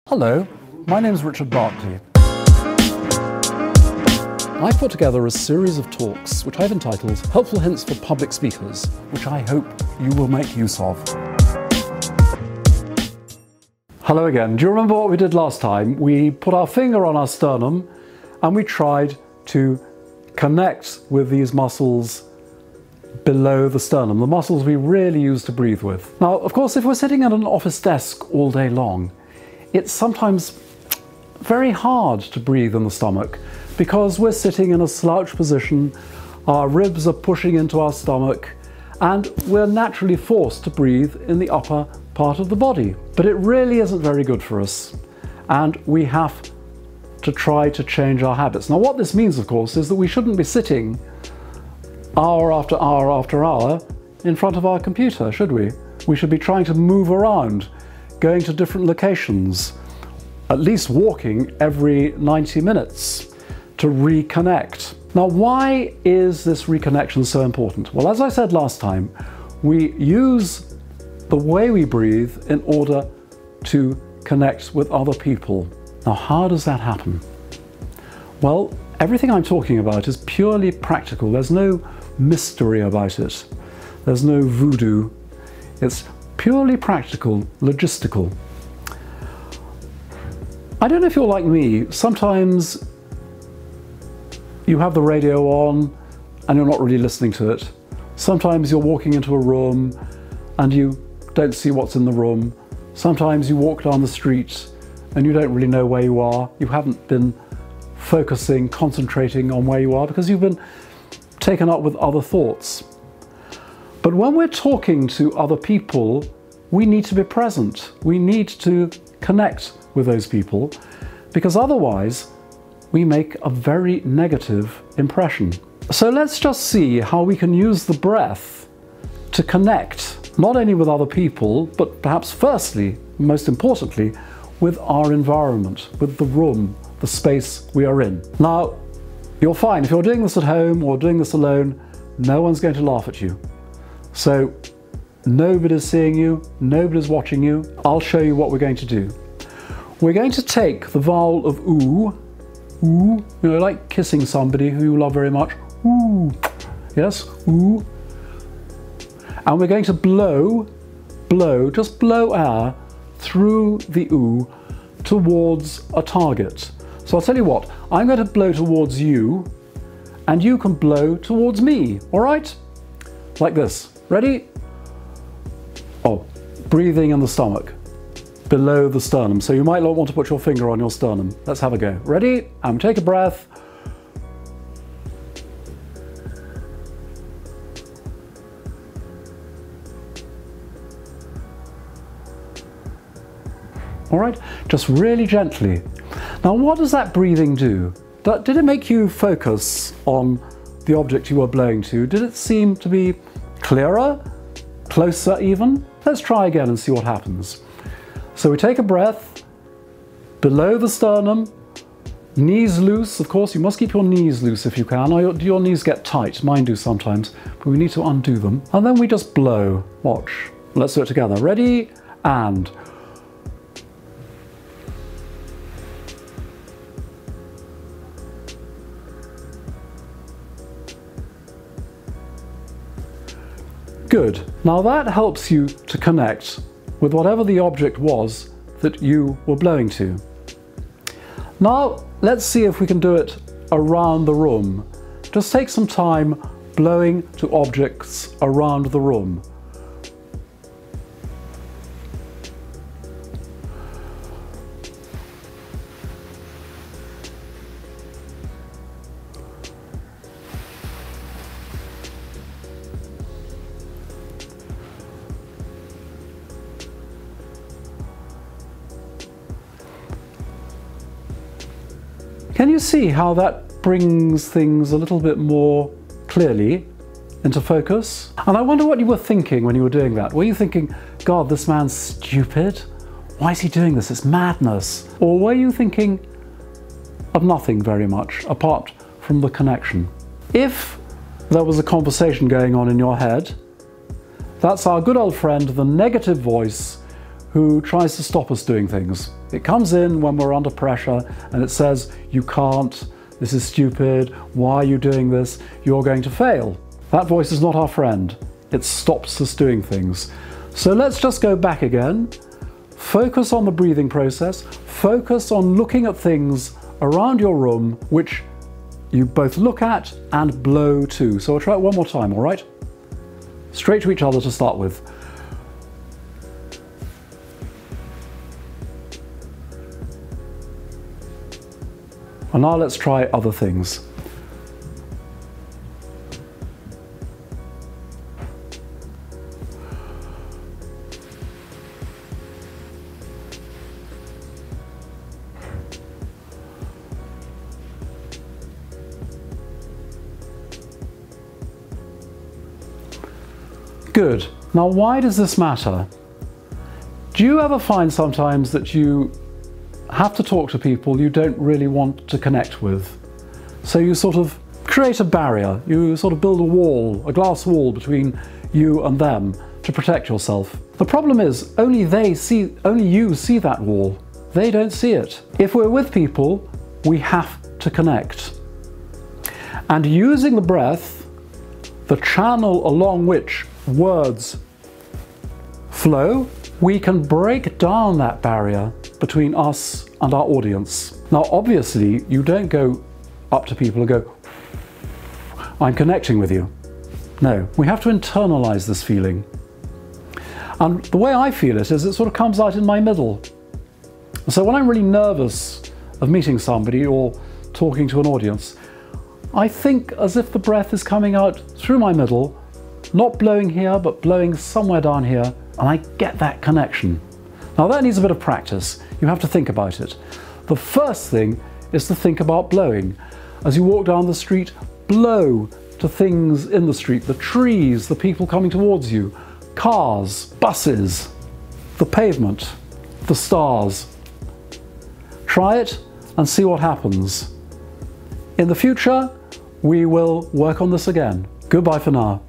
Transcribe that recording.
Hello, my name is Richard Berkeley. I've put together a series of talks which I've entitled Helpful Hints for Public Speakers, which I hope you will make use of. Hello again. Do you remember what we did last time? We put our finger on our sternum and we tried to connect with these muscles below the sternum, the muscles we really use to breathe with. Now, of course, if we're sitting at an office desk all day long, it's sometimes very hard to breathe in the stomach because we're sitting in a slouch position, our ribs are pushing into our stomach, and we're naturally forced to breathe in the upper part of the body. But it really isn't very good for us, and we have to try to change our habits. Now, what this means, of course, is that we shouldn't be sitting hour after hour after hour in front of our computer, should we? We should be trying to move around, going to different locations, at least walking every 90 minutes to reconnect. Now, why is this reconnection so important? Well, as I said last time, we use the way we breathe in order to connect with other people. Now, how does that happen? Well, everything I'm talking about is purely practical. There's no mystery about it. There's no voodoo. It's purely practical, logistical. I don't know if you're like me. Sometimes you have the radio on and you're not really listening to it. Sometimes you're walking into a room and you don't see what's in the room. Sometimes you walk down the street and you don't really know where you are. You haven't been focusing, concentrating on where you are because you've been taken up with other thoughts. But when we're talking to other people, we need to be present. We need to connect with those people because otherwise we make a very negative impression. So let's just see how we can use the breath to connect, not only with other people, but perhaps firstly, most importantly, with our environment, with the room, the space we are in. Now, you're fine. If you're doing this at home or doing this alone, no one's going to laugh at you. So nobody's seeing you, nobody's watching you. I'll show you what we're going to do. We're going to take the vowel of oo, oo, you know, like kissing somebody who you love very much. Ooh, yes, ooh. And we're going to blow, just blow air through the oo towards a target. So I'll tell you what, I'm going to blow towards you and you can blow towards me, all right? Like this. Ready? Oh, breathing in the stomach, below the sternum. So you might not want to put your finger on your sternum. Let's have a go. Ready? And take a breath. All right, just really gently. Now, what does that breathing do? Did it make you focus on the object you were blowing to? Did it seem to be clearer, closer even? Let's try again and see what happens. So we take a breath, below the sternum, knees loose. Of course, you must keep your knees loose if you can, or your knees get tight. Mine do sometimes, but we need to undo them. And then we just blow. Watch. Let's do it together. Ready? And good. Now that helps you to connect with whatever the object was that you were blowing to. Now let's see if we can do it around the room. Just take some time blowing to objects around the room. Can you see how that brings things a little bit more clearly into focus? And I wonder what you were thinking when you were doing that. Were you thinking, God, this man's stupid? Why is he doing this? It's madness. Or were you thinking of nothing very much apart from the connection? If there was a conversation going on in your head, that's our good old friend, the negative voice, who tries to stop us doing things. It comes in when we're under pressure and it says, you can't, this is stupid, why are you doing this, you're going to fail. That voice is not our friend. It stops us doing things. So let's just go back again. Focus on the breathing process. Focus on looking at things around your room which you both look at and blow to. So we'll try it one more time, all right? Straight to each other to start with. And now let's try other things. Good. Now, why does this matter? Do you ever find sometimes that you have to talk to people you don't really want to connect with? So you sort of create a barrier, you sort of build a wall, a glass wall between you and them to protect yourself. The problem is only you see that wall. They don't see it. If we're with people, we have to connect. And using the breath, the channel along which words flow, we can break down that barrier between us and our audience. Now, obviously, you don't go up to people and go, I'm connecting with you. No, we have to internalize this feeling. And the way I feel it is it sort of comes out in my middle. So when I'm really nervous of meeting somebody or talking to an audience, I think as if the breath is coming out through my middle, not blowing here, but blowing somewhere down here, and I get that connection. Now that needs a bit of practice. You have to think about it. The first thing is to think about blowing. As you walk down the street, blow to things in the street, the trees, the people coming towards you, cars, buses, the pavement, the stars. Try it and see what happens. In the future, we will work on this again. Goodbye for now.